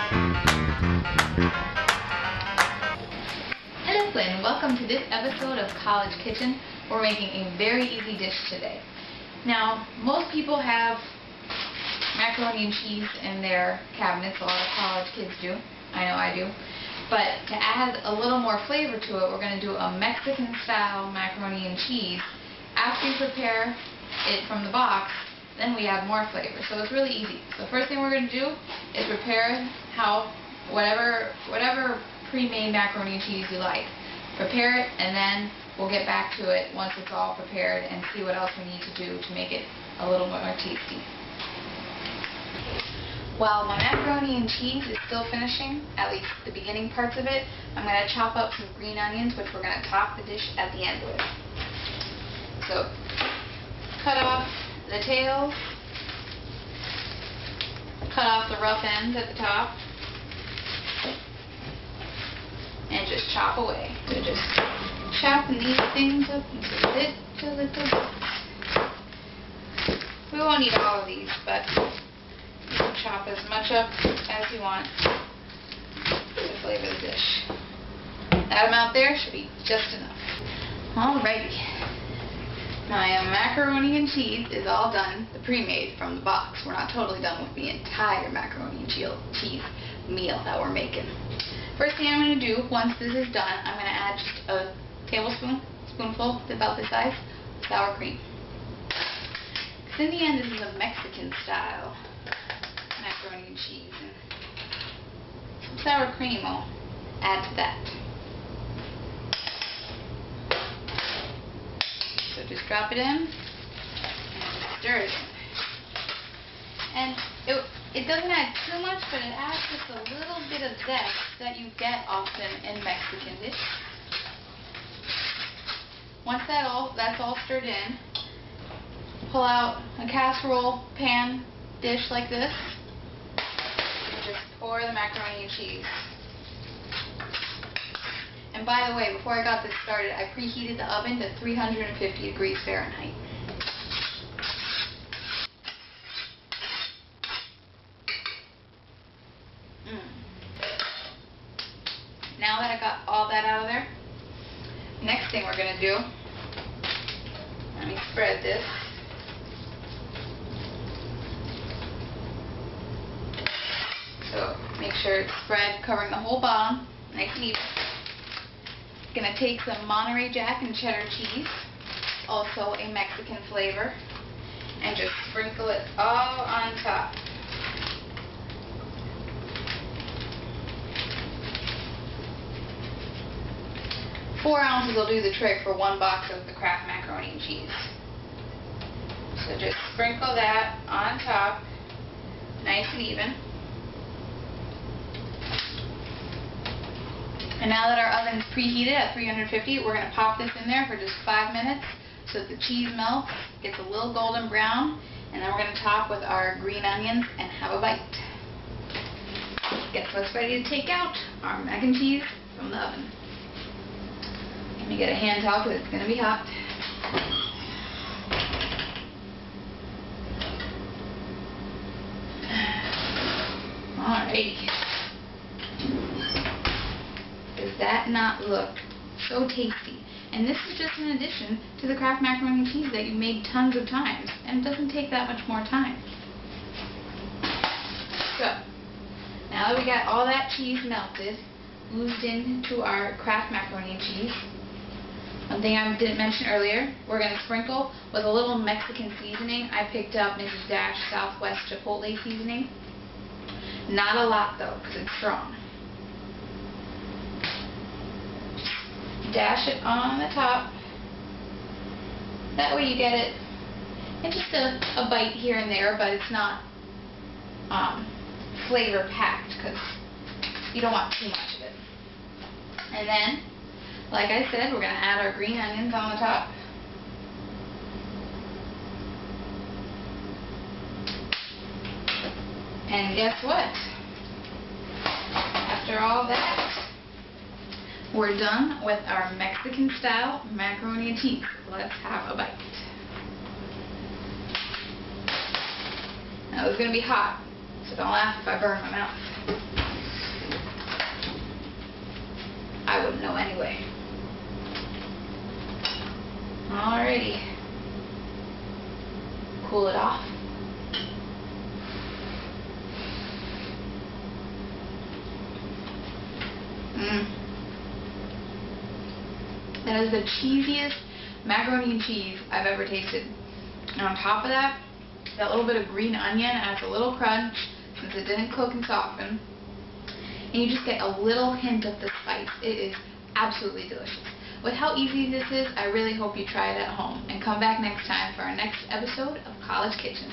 Hello and welcome to this episode of College Kitchen. We're making a very easy dish today. Now, most people have macaroni and cheese in their cabinets. A lot of college kids do. I know I do. But to add a little more flavor to it, we're going to do a Mexican style macaroni and cheese. After you prepare it from the box, then we add more flavor. So it's really easy. So the first thing we're going to do is prepare whatever pre-made macaroni and cheese you like. Prepare it, and then we'll get back to it once it's all prepared and see what else we need to do to make it a little more tasty. While my macaroni and cheese is still finishing, at least the beginning parts of it, I'm going to chop up some green onions, which we're going to top the dish at the end with. So, cut off the tails, cut off the rough ends at the top, and just chop away. So just chopping these things up into little bits. We won't need all of these, but you can chop as much up as you want to flavor the dish. That amount there should be just enough. Alrighty. My macaroni and cheese is all done, the pre-made from the box. We're not totally done with the entire macaroni and cheese meal that we're making. First thing I'm going to do, once this is done, I'm going to add just a spoonful, about this size, sour cream. Because in the end, this is a Mexican style macaroni and cheese. And some sour cream will add to that. So just drop it in and stir it in. And it doesn't add too much, but it adds just a little bit of zest that you get often in Mexican dishes. Once that's all stirred in, pull out a casserole, pan, dish like this, and just pour the macaroni and cheese. And by the way, before I got this started, I preheated the oven to 350 degrees Fahrenheit. Now that I got all that out of there, next thing we're going to do, let me spread this. So make sure it's spread, covering the whole bottom, nice and even. Going to take some Monterey Jack and cheddar cheese, also a Mexican flavor, and just sprinkle it all on top. Four ounces will do the trick for one box of the Kraft macaroni and cheese. So just sprinkle that on top, nice and even. And now that our oven's preheated at 350, we're going to pop this in there for just 5 minutes so that the cheese melts, gets a little golden brown, and then we're going to top with our green onions and have a bite. Guess what's ready to take out? Our mac and cheese from the oven. Let me get a hand towel because it's going to be hot. Alrighty. Does that not look so tasty? And this is just an addition to the Kraft macaroni and cheese that you've made tons of times, and it doesn't take that much more time. So, now that we got all that cheese melted, moved into our Kraft macaroni and cheese, one thing I didn't mention earlier, we're going to sprinkle with a little Mexican seasoning. I picked up Mrs. Dash Southwest Chipotle seasoning. Not a lot though, because it's strong. Dash it on the top. That way you get it in just a bite here and there, but it's not flavor packed because you don't want too much of it. And then, like I said, we're going to add our green onions on the top. And guess what? After all that, we're done with our Mexican style macaroni and cheese. Let's have a bite. Now it's going to be hot, so don't laugh if I burn my mouth. I wouldn't know anyway. Alrighty. Cool it off. That is the cheesiest macaroni and cheese I've ever tasted. And on top of that, that little bit of green onion adds a little crunch since it didn't cook and soften. And you just get a little hint of the spice. It is absolutely delicious. With how easy this is, I really hope you try it at home. And come back next time for our next episode of College Kitchen.